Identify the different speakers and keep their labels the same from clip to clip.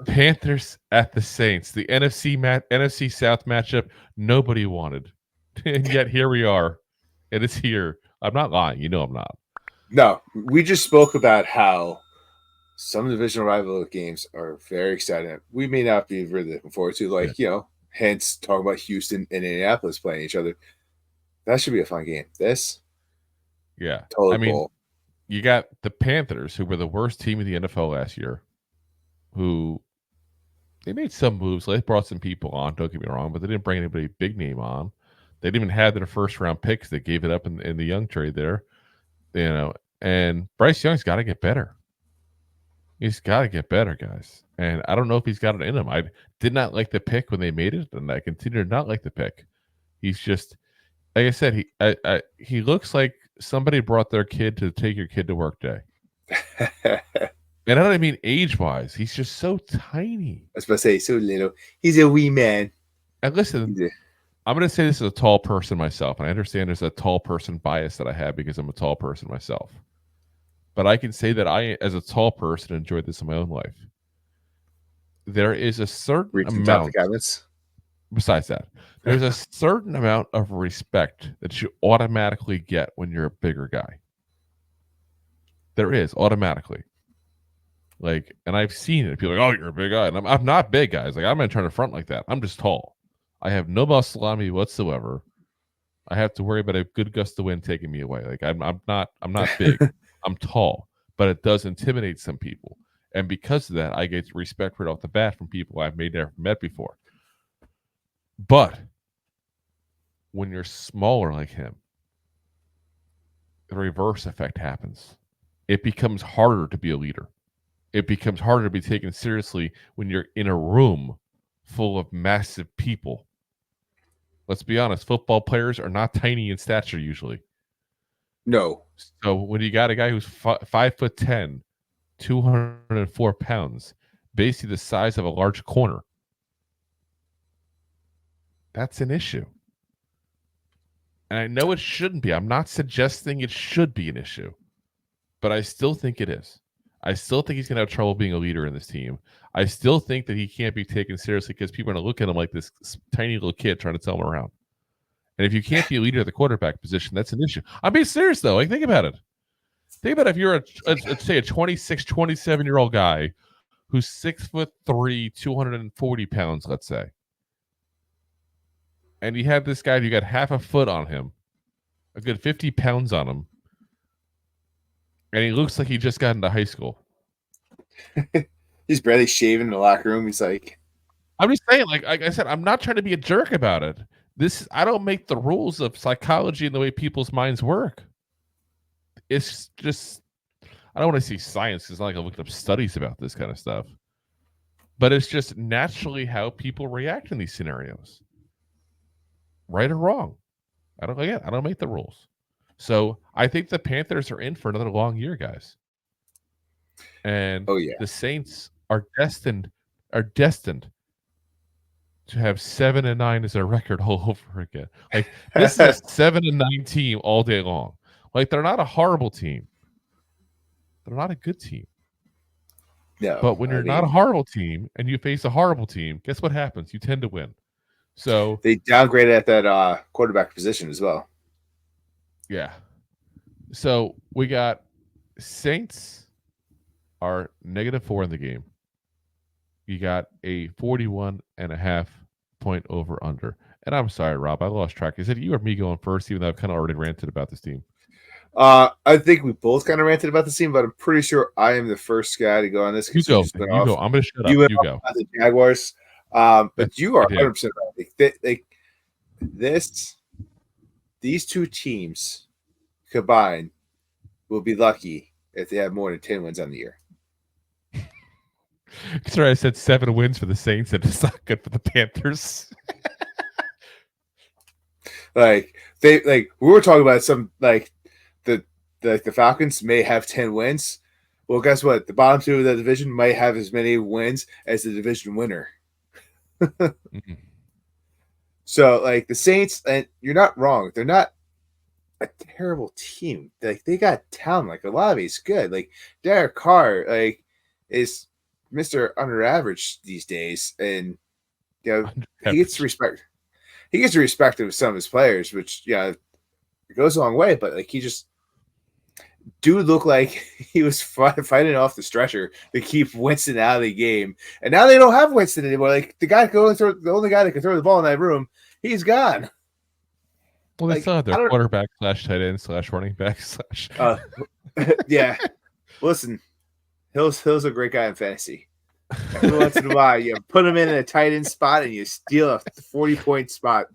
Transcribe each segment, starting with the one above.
Speaker 1: Panthers at the Saints, the NFC South matchup nobody wanted, and yet here we are. It is here. I'm not lying. You know I'm not.
Speaker 2: No, we just spoke about how some divisional rival games are very exciting. We may not be really looking forward to,
Speaker 1: Yeah.
Speaker 2: hence talking about Houston and Indianapolis playing each other. That should be a fun game. This,
Speaker 1: Yeah.
Speaker 2: total
Speaker 1: I mean,
Speaker 2: goal.
Speaker 1: you got the Panthers, who were the worst team in the NFL last year, who they made some moves. They brought some people on, don't get me wrong, but they didn't bring anybody big name on. They didn't even have their first round picks. They gave it up in the Young trade there, and Bryce Young's got to get better. He's got to get better, guys. And I don't know if he's got it in him. I did not like the pick when they made it, and I continue to not like the pick. He's just, like I said, he looks like somebody brought their kid to take your kid to work day. And I don't mean age-wise. He's just so tiny.
Speaker 2: I was about to say, so little. He's a wee man.
Speaker 1: And listen, I'm going to say this as a tall person myself, and I understand there's a tall person bias that I have because I'm a tall person myself. But I can say that I, as a tall person, enjoyed this in my own life. There is a certain amount. Besides that, there's a certain amount of respect that you automatically get when you're a bigger guy. There is automatically. Like, and I've seen it. People are like, oh, you're a big guy. And I'm not big, guys. Like, I'm not trying to front like that. I'm just tall. I have no muscle on me whatsoever. I have to worry about a good gust of wind taking me away. Like, I'm not big. I'm tall, but it does intimidate some people. And because of that, I get respect right off the bat from people I've never met before. But when you're smaller like him, the reverse effect happens. It becomes harder to be a leader. It becomes harder to be taken seriously when you're in a room full of massive people. Let's be honest, football players are not tiny in stature usually.
Speaker 2: No.
Speaker 1: So when you got a guy who's 5'10", 204 pounds, basically the size of a large corner, that's an issue. And I know it shouldn't be. I'm not suggesting it should be an issue, but I still think it is. I still think he's going to have trouble being a leader in this team. I still think that he can't be taken seriously because people are going to look at him like this tiny little kid trying to tell him around. And if you can't be a leader at the quarterback position, that's an issue. I'm being serious, though. Like, think about it. Think about if you're, say, a 26, 27-year-old guy who's 6'3", 240 pounds, let's say. And you have this guy, you got half a foot on him, a good 50 pounds on him, and he looks like he just got into high school.
Speaker 2: He's barely shaving in the locker room. He's like,
Speaker 1: I'm just saying, like I said, I'm not trying to be a jerk about it. I don't make the rules of psychology and the way people's minds work. It's just, I don't want to say science because it's not like I looked up studies about this kind of stuff. But it's just naturally how people react in these scenarios. Right or wrong. I don't make the rules. So I think the Panthers are in for another long year, guys. And the Saints are destined to have 7-9 as their record all over again. Like, this is a 7-9 team all day long. Like, they're not a horrible team. They're not a good team.
Speaker 2: No,
Speaker 1: but when you're not a horrible team and you face a horrible team, guess what happens? You tend to win. So
Speaker 2: they downgraded at that quarterback position as well.
Speaker 1: Yeah. So we got Saints are -4 in the game. You got a 41.5 point over under. And I'm sorry, Rob, I lost track. Is it you or me going first, even though I've kind of already ranted about this team?
Speaker 2: I think we both kind of ranted about the team, but I'm pretty sure I am the first guy to go on this.
Speaker 1: You go. I'm going to shut up. You go.
Speaker 2: The Jaguars. But you are 100% right. These two teams combined will be lucky if they have more than 10 wins on the year.
Speaker 1: Sorry, I said 7 wins for the Saints, and it's not good for the Panthers.
Speaker 2: We were talking about some the Falcons may have 10 wins. Well, guess what? The bottom two of the division might have as many wins as the division winner. Mm-hmm. So, the Saints, and you're not wrong. They're not a terrible team. They got talent. A lot of it's good. Derek Carr, is Mr. Under Average these days, and he
Speaker 1: Average.
Speaker 2: gets respect. He gets the respect of some of his players, which it goes a long way. But like he just dude looked like he was fighting off the stretcher to keep Winston out of the game, and now they don't have Winston anymore. Like the only guy that can throw the ball in that room, he's gone.
Speaker 1: Well, they still have their quarterback / tight end / running back /
Speaker 2: yeah. Listen, Hill's a great guy in fantasy. Every once in a while, you put him in a tight end spot and you steal a 40-point spot.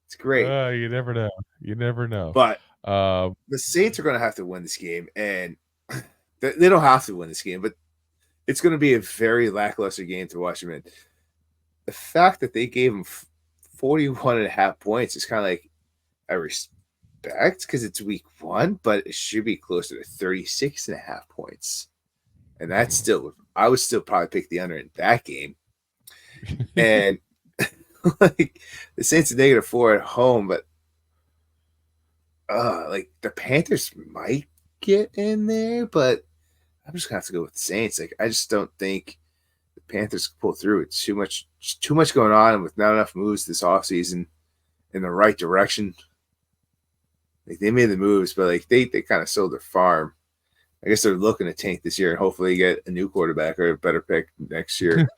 Speaker 2: It's great.
Speaker 1: You never know. You never know.
Speaker 2: But the Saints are going to have to win this game, and they don't have to win this game, but it's going to be a very lackluster game to watch them in. The fact that they gave them 41.5 points is kind of like, I respect because it's week 1, but it should be closer to 36.5 points. And that's still, I would still probably pick the under in that game. And like the Saints are -4 at home, but like the Panthers might get in there, but I'm just gonna have to go with the Saints. Like I just don't think the Panthers can pull through. It's too much going on with not enough moves this offseason in the right direction. Like they made the moves, but like they kind of sold their farm. I guess they're looking to tank this year and hopefully get a new quarterback or a better pick next year.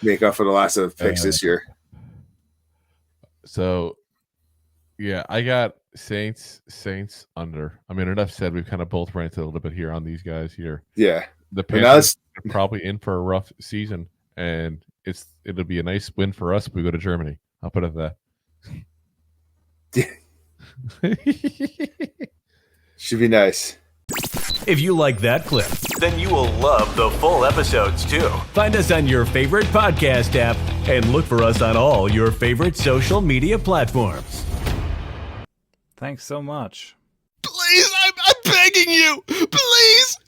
Speaker 2: Make up for the loss of picks this year.
Speaker 1: So, yeah, I got Saints under. I mean, enough said. We've kind of both ranted a little bit here on these guys here.
Speaker 2: Yeah,
Speaker 1: the Panthers are probably in for a rough season, and it'll be a nice win for us if we go to Germany. I'll put it at that.
Speaker 2: Should be nice.
Speaker 3: If you like that clip, then you will love the full episodes too. Find us on your favorite podcast app and look for us on all your favorite social media platforms.
Speaker 4: Thanks so much.
Speaker 5: Please, I'm begging you. Please.